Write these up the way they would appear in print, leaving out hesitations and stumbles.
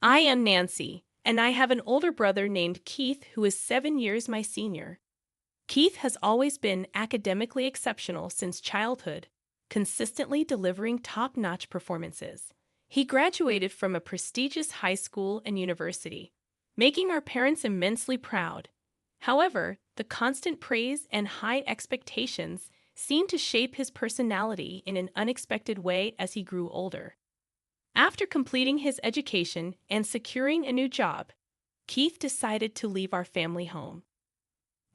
I am Nancy, and I have an older brother named Keith who is 7 years my senior. Keith has always been academically exceptional since childhood, consistently delivering top-notch performances. He graduated from a prestigious high school and university, making our parents immensely proud. However, the constant praise and high expectations seemed to shape his personality in an unexpected way as he grew older. After completing his education and securing a new job, Keith decided to leave our family home.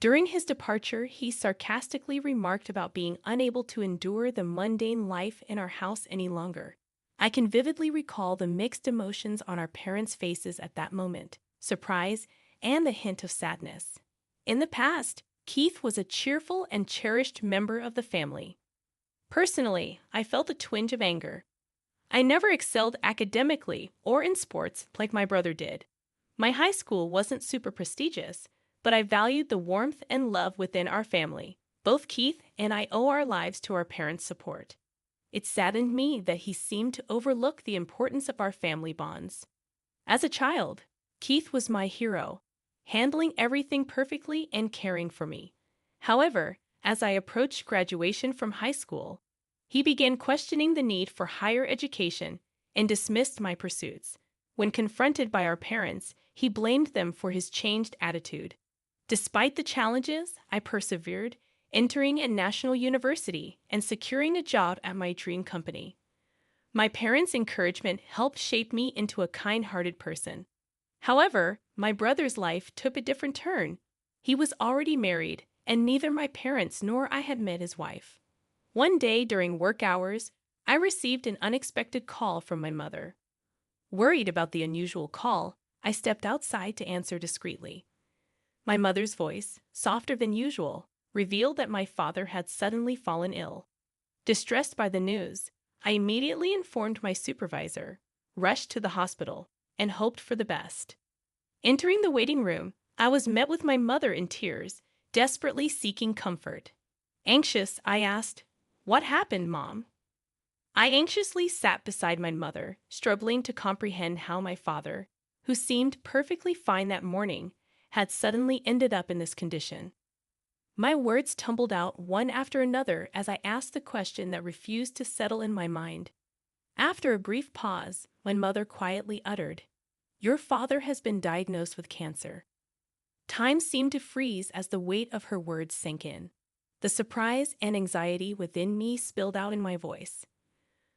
During his departure, he sarcastically remarked about being unable to endure the mundane life in our house any longer. I can vividly recall the mixed emotions on our parents' faces at that moment, surprise and the hint of sadness. In the past, Keith was a cheerful and cherished member of the family. Personally, I felt a twinge of anger. I never excelled academically or in sports like my brother did. My high school wasn't super prestigious, but I valued the warmth and love within our family. Both Keith and I owe our lives to our parents' support. It saddened me that he seemed to overlook the importance of our family bonds. As a child, Keith was my hero, handling everything perfectly and caring for me. However, as I approached graduation from high school, he began questioning the need for higher education and dismissed my pursuits. When confronted by our parents, he blamed them for his changed attitude. Despite the challenges, I persevered, entering a national university and securing a job at my dream company. My parents' encouragement helped shape me into a kind-hearted person. However, my brother's life took a different turn. He was already married, and neither my parents nor I had met his wife. One day during work hours, I received an unexpected call from my mother. Worried about the unusual call, I stepped outside to answer discreetly. My mother's voice, softer than usual, revealed that my father had suddenly fallen ill. Distressed by the news, I immediately informed my supervisor, rushed to the hospital, and hoped for the best. Entering the waiting room, I was met with my mother in tears, desperately seeking comfort. Anxious, I asked, "What happened, Mom?" I anxiously sat beside my mother, struggling to comprehend how my father, who seemed perfectly fine that morning, had suddenly ended up in this condition. My words tumbled out one after another as I asked the question that refused to settle in my mind. After a brief pause, my mother quietly uttered, "Your father has been diagnosed with cancer." Time seemed to freeze as the weight of her words sank in. The surprise and anxiety within me spilled out in my voice.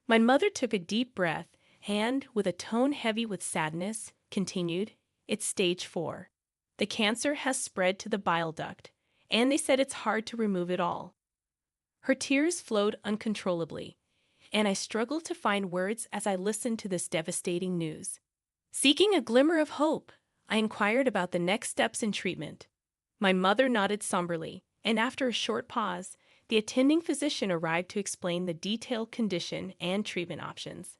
My mother took a deep breath and, with a tone heavy with sadness, continued, "It's stage 4. The cancer has spread to the bile duct, and they said it's hard to remove it all." Her tears flowed uncontrollably, and I struggled to find words as I listened to this devastating news. Seeking a glimmer of hope, I inquired about the next steps in treatment. My mother nodded somberly, and after a short pause, the attending physician arrived to explain the detailed condition and treatment options.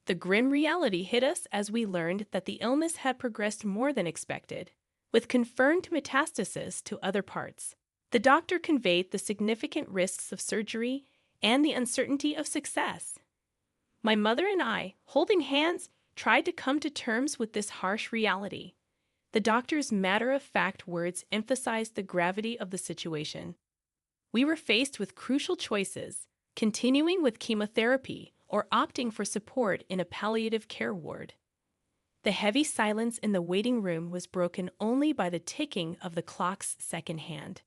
The grim reality hit us as we learned that the illness had progressed more than expected, with confirmed metastasis to other parts. The doctor conveyed the significant risks of surgery and the uncertainty of success. My mother and I, holding hands, tried to come to terms with this harsh reality. The doctor's matter-of-fact words emphasized the gravity of the situation. We were faced with crucial choices, continuing with chemotherapy or opting for support in a palliative care ward. The heavy silence in the waiting room was broken only by the ticking of the clock's second hand.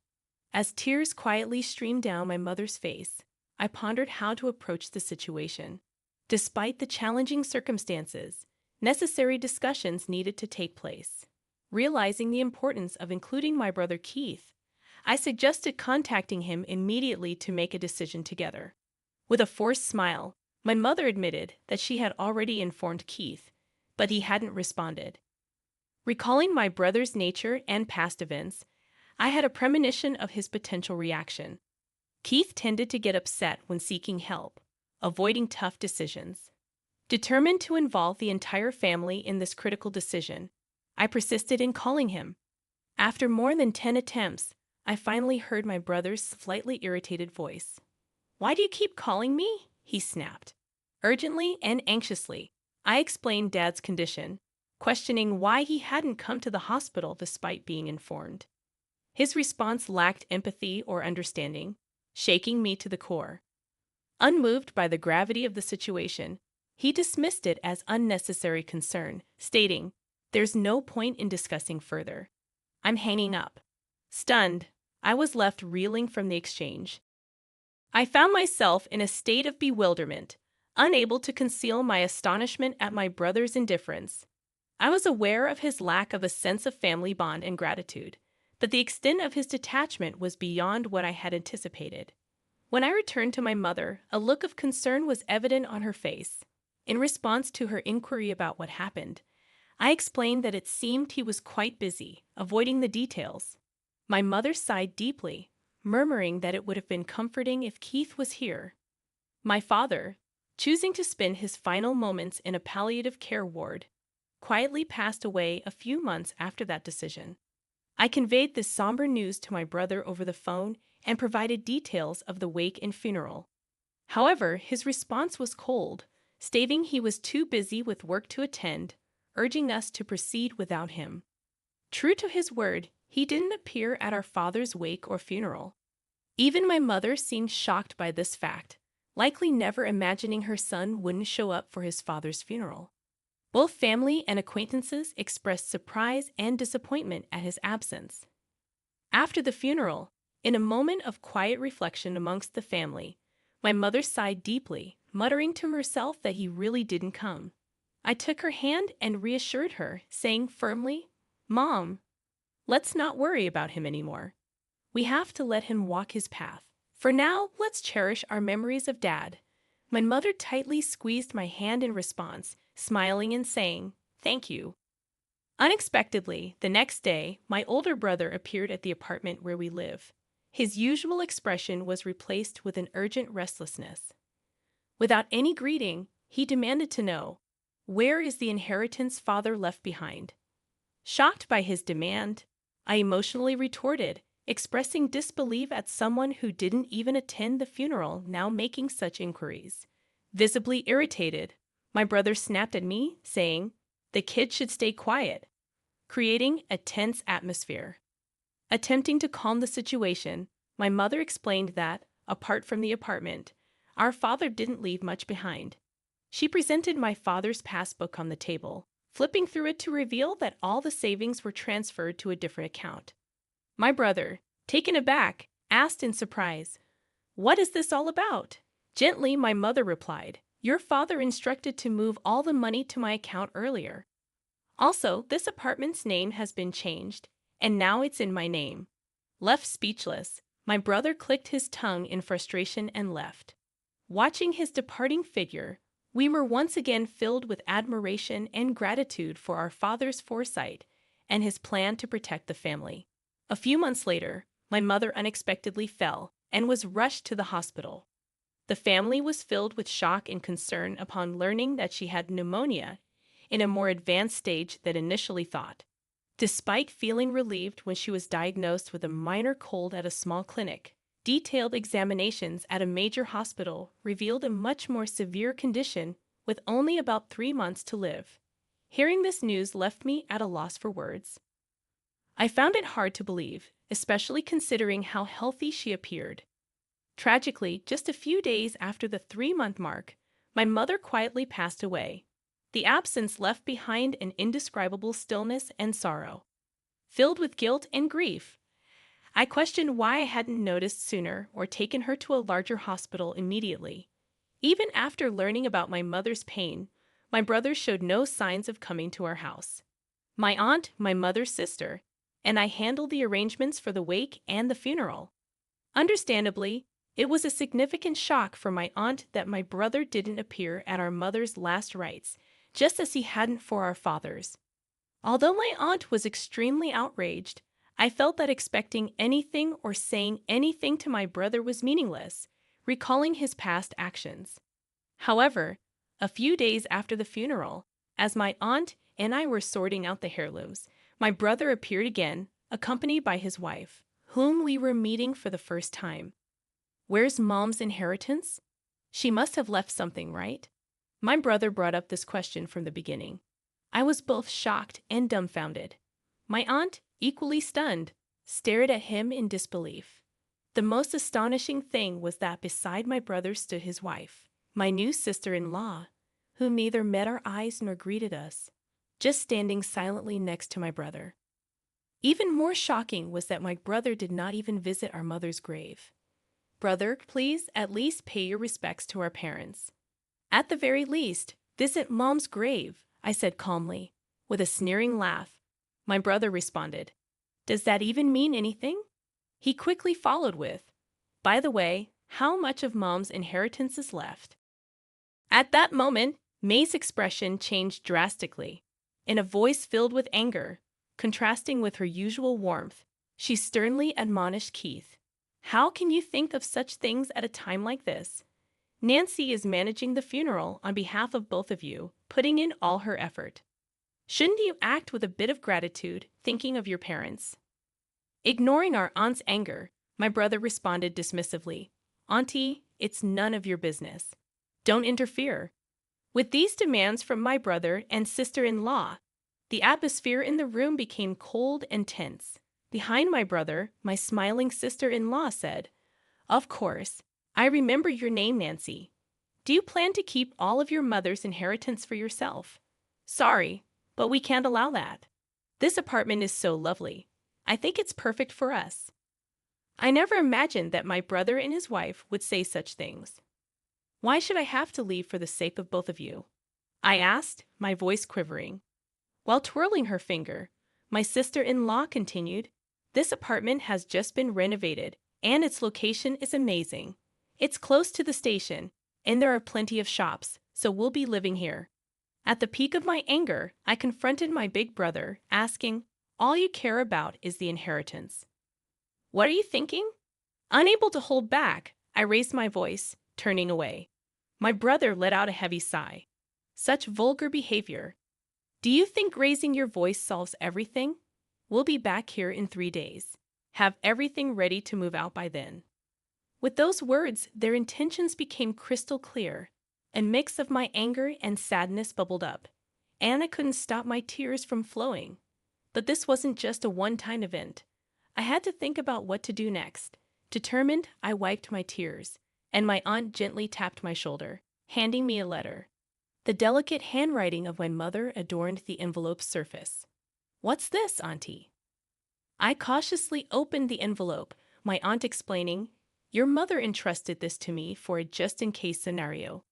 As tears quietly streamed down my mother's face, I pondered how to approach the situation. Despite the challenging circumstances, necessary discussions needed to take place. Realizing the importance of including my brother Keith, I suggested contacting him immediately to make a decision together. With a forced smile, my mother admitted that she had already informed Keith, but he hadn't responded. Recalling my brother's nature and past events, I had a premonition of his potential reaction. Keith tended to get upset when seeking help, avoiding tough decisions. Determined to involve the entire family in this critical decision, I persisted in calling him. After more than 10 attempts, I finally heard my brother's slightly irritated voice. "Why do you keep calling me?" he snapped. Urgently and anxiously, I explained Dad's condition, questioning why he hadn't come to the hospital despite being informed. His response lacked empathy or understanding, shaking me to the core. Unmoved by the gravity of the situation, he dismissed it as unnecessary concern, stating, "There's no point in discussing further. I'm hanging up." Stunned, I was left reeling from the exchange. I found myself in a state of bewilderment, unable to conceal my astonishment at my brother's indifference. I was aware of his lack of a sense of family bond and gratitude, but the extent of his detachment was beyond what I had anticipated. When I returned to my mother, a look of concern was evident on her face. In response to her inquiry about what happened, I explained that it seemed he was quite busy, avoiding the details. My mother sighed deeply, murmuring that it would have been comforting if Keith was here. My father, choosing to spend his final moments in a palliative care ward, quietly passed away a few months after that decision. I conveyed this somber news to my brother over the phone and provided details of the wake and funeral. However, his response was cold, stating he was too busy with work to attend, urging us to proceed without him. True to his word, he didn't appear at our father's wake or funeral. Even my mother seemed shocked by this fact, likely never imagining her son wouldn't show up for his father's funeral. Both family and acquaintances expressed surprise and disappointment at his absence. After the funeral, in a moment of quiet reflection amongst the family, my mother sighed deeply, muttering to herself that he really didn't come. I took her hand and reassured her, saying firmly, "Mom, let's not worry about him anymore. We have to let him walk his path. For now, let's cherish our memories of Dad." My mother tightly squeezed my hand in response, smiling and saying, "Thank you." Unexpectedly, the next day, my older brother appeared at the apartment where we live. His usual expression was replaced with an urgent restlessness. Without any greeting, he demanded to know, "Where is the inheritance father left behind?" Shocked by his demand, I emotionally retorted, expressing disbelief at someone who didn't even attend the funeral now making such inquiries. Visibly irritated, my brother snapped at me, saying, "The kid should stay quiet," creating a tense atmosphere. Attempting to calm the situation, my mother explained that, apart from the apartment, our father didn't leave much behind. She presented my father's passbook on the table, flipping through it to reveal that all the savings were transferred to a different account. My brother, taken aback, asked in surprise, "What is this all about?" Gently, my mother replied, "Your father instructed to move all the money to my account earlier. Also, this apartment's name has been changed, and now it's in my name." Left speechless, my brother clicked his tongue in frustration and left. Watching his departing figure, we were once again filled with admiration and gratitude for our father's foresight and his plan to protect the family. A few months later, my mother unexpectedly fell and was rushed to the hospital. The family was filled with shock and concern upon learning that she had pneumonia in a more advanced stage than initially thought. Despite feeling relieved when she was diagnosed with a minor cold at a small clinic, detailed examinations at a major hospital revealed a much more severe condition with only about 3 months to live. Hearing this news left me at a loss for words. I found it hard to believe, especially considering how healthy she appeared. Tragically, just a few days after the 3-month mark, my mother quietly passed away. The absence left behind an indescribable stillness and sorrow. Filled with guilt and grief, I questioned why I hadn't noticed sooner or taken her to a larger hospital immediately. Even after learning about my mother's pain, my brother showed no signs of coming to our house. My aunt, my mother's sister, and I handled the arrangements for the wake and the funeral. Understandably, it was a significant shock for my aunt that my brother didn't appear at our mother's last rites, just as he hadn't for our father's. Although my aunt was extremely outraged, I felt that expecting anything or saying anything to my brother was meaningless, recalling his past actions. However, a few days after the funeral, as my aunt and I were sorting out the heirlooms, my brother appeared again, accompanied by his wife, whom we were meeting for the first time. "Where's Mom's inheritance? She must have left something, right?" My brother brought up this question from the beginning. I was both shocked and dumbfounded. My aunt, equally stunned, stared at him in disbelief. The most astonishing thing was that beside my brother stood his wife, my new sister-in-law, who neither met our eyes nor greeted us, just standing silently next to my brother. Even more shocking was that my brother did not even visit our mother's grave. Brother, please at least pay your respects to our parents. At the very least, visit Mom's grave, I said calmly, with a sneering laugh. My brother responded, "Does that even mean anything?" He quickly followed with, "By the way, how much of Mom's inheritance is left?" At that moment, May's expression changed drastically. In a voice filled with anger, contrasting with her usual warmth, she sternly admonished Keith. "How can you think of such things at a time like this? Nancy is managing the funeral on behalf of both of you, putting in all her effort. Shouldn't you act with a bit of gratitude, thinking of your parents?" Ignoring our aunt's anger, my brother responded dismissively, "Auntie, it's none of your business. Don't interfere." With these demands from my brother and sister-in-law, the atmosphere in the room became cold and tense. Behind my brother, my smiling sister-in-law said, "Of course, I remember your name, Nancy. Do you plan to keep all of your mother's inheritance for yourself?" "Sorry, but we can't allow that. This apartment is so lovely. I think it's perfect for us." I never imagined that my brother and his wife would say such things. "Why should I have to leave for the sake of both of you?" I asked, my voice quivering. While twirling her finger, my sister-in-law continued, "This apartment has just been renovated, and its location is amazing. It's close to the station, and there are plenty of shops, so we'll be living here." At the peak of my anger, I confronted my big brother, asking, "All you care about is the inheritance. What are you thinking?" Unable to hold back, I raised my voice, turning away. My brother let out a heavy sigh. Such vulgar behavior. "Do you think raising your voice solves everything? We'll be back here in 3 days. Have everything ready to move out by then." With those words, their intentions became crystal clear. A mix of my anger and sadness bubbled up, and I couldn't stop my tears from flowing. But this wasn't just a one-time event. I had to think about what to do next. Determined, I wiped my tears, and my aunt gently tapped my shoulder, handing me a letter. The delicate handwriting of my mother adorned the envelope's surface. "What's this, Auntie?" I cautiously opened the envelope, my aunt explaining, "Your mother entrusted this to me for a just-in-case scenario.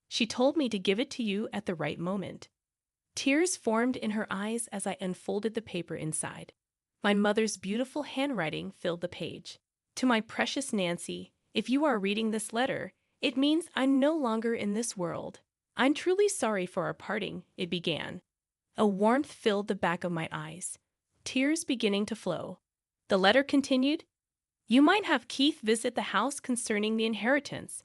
She told me to give it to you at the right moment." Tears formed in her eyes as I unfolded the paper inside. My mother's beautiful handwriting filled the page. "To my precious Nancy, if you are reading this letter, it means I'm no longer in this world. I'm truly sorry for our parting," it began. A warmth filled the back of my eyes, tears beginning to flow. The letter continued, "You might have Keith visit the house concerning the inheritance,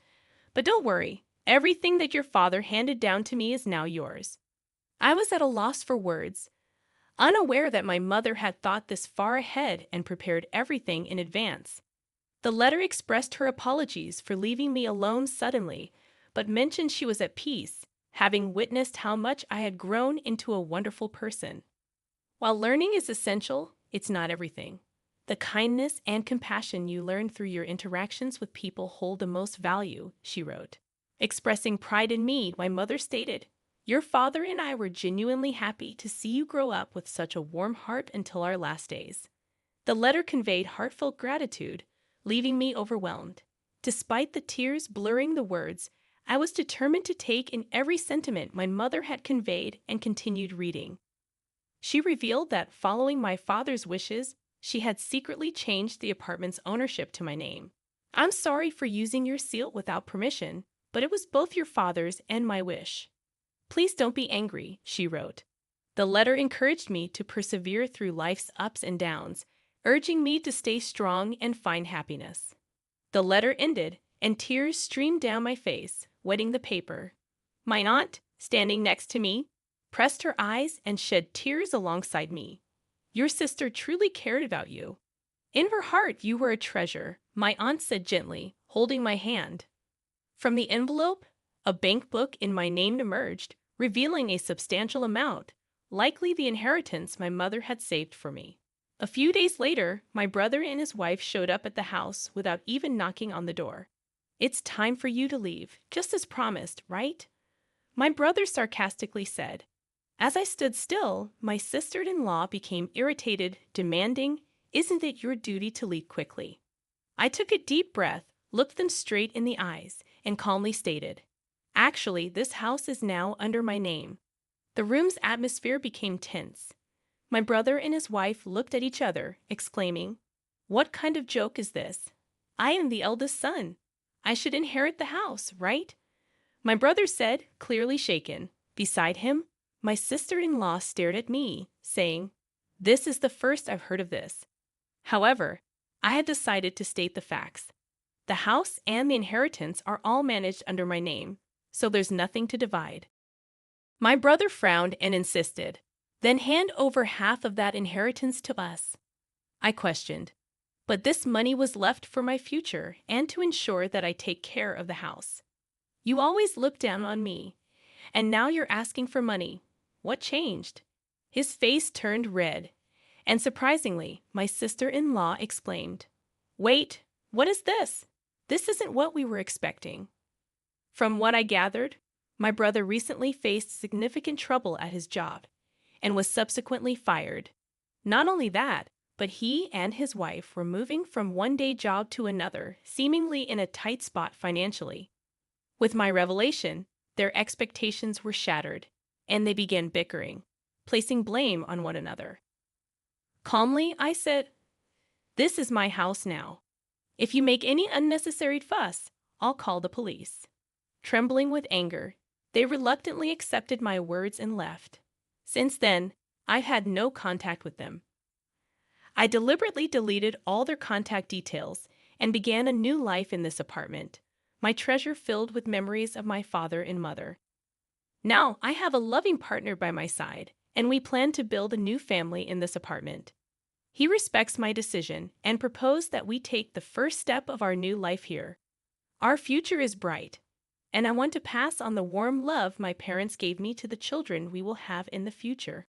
but don't worry, everything that your father handed down to me is now yours." I was at a loss for words, unaware that my mother had thought this far ahead and prepared everything in advance. The letter expressed her apologies for leaving me alone suddenly, but mentioned she was at peace, having witnessed how much I had grown into a wonderful person. "While learning is essential, it's not everything. The kindness and compassion you learn through your interactions with people hold the most value," she wrote. Expressing pride in me, my mother stated, "Your father and I were genuinely happy to see you grow up with such a warm heart until our last days." The letter conveyed heartfelt gratitude, leaving me overwhelmed. Despite the tears blurring the words, I was determined to take in every sentiment my mother had conveyed and continued reading. She revealed that following my father's wishes, she had secretly changed the apartment's ownership to my name. "I'm sorry for using your seal without permission, but it was both your father's and my wish. Please don't be angry," she wrote. The letter encouraged me to persevere through life's ups and downs, urging me to stay strong and find happiness. The letter ended, and tears streamed down my face, wetting the paper. My aunt, standing next to me, pressed her eyes and shed tears alongside me. "Your sister truly cared about you. In her heart, you were a treasure," my aunt said gently, holding my hand. From the envelope, a bank book in my name emerged, revealing a substantial amount, likely the inheritance my mother had saved for me. A few days later, my brother and his wife showed up at the house without even knocking on the door. "It's time for you to leave, just as promised, right?" my brother sarcastically said. As I stood still, my sister-in-law became irritated, demanding, "Isn't it your duty to leave quickly?" I took a deep breath, looked them straight in the eyes, and calmly stated, "Actually, this house is now under my name." The room's atmosphere became tense. My brother and his wife looked at each other, exclaiming, "What kind of joke is this? I am the eldest son. I should inherit the house, right?" My brother said, clearly shaken. Beside him, my sister-in-law stared at me, saying, "This is the first I've heard of this." However, I had decided to state the facts. The house and the inheritance are all managed under my name, so there's nothing to divide. My brother frowned and insisted, "Then hand over half of that inheritance to us." I questioned, "But this money was left for my future and to ensure that I take care of the house. You always looked down on me, and now you're asking for money. What changed?" His face turned red, and surprisingly, my sister-in-law exclaimed, "Wait, what is this? This isn't what we were expecting." From what I gathered, my brother recently faced significant trouble at his job and was subsequently fired. Not only that, but he and his wife were moving from one day job to another, seemingly in a tight spot financially. With my revelation, their expectations were shattered, and they began bickering, placing blame on one another. Calmly, I said, "This is my house now. If you make any unnecessary fuss, I'll call the police." Trembling with anger, they reluctantly accepted my words and left. Since then, I've had no contact with them. I deliberately deleted all their contact details and began a new life in this apartment, my treasure filled with memories of my father and mother. Now I have a loving partner by my side, and we plan to build a new family in this apartment. He respects my decision and proposed that we take the first step of our new life here. Our future is bright, and I want to pass on the warm love my parents gave me to the children we will have in the future.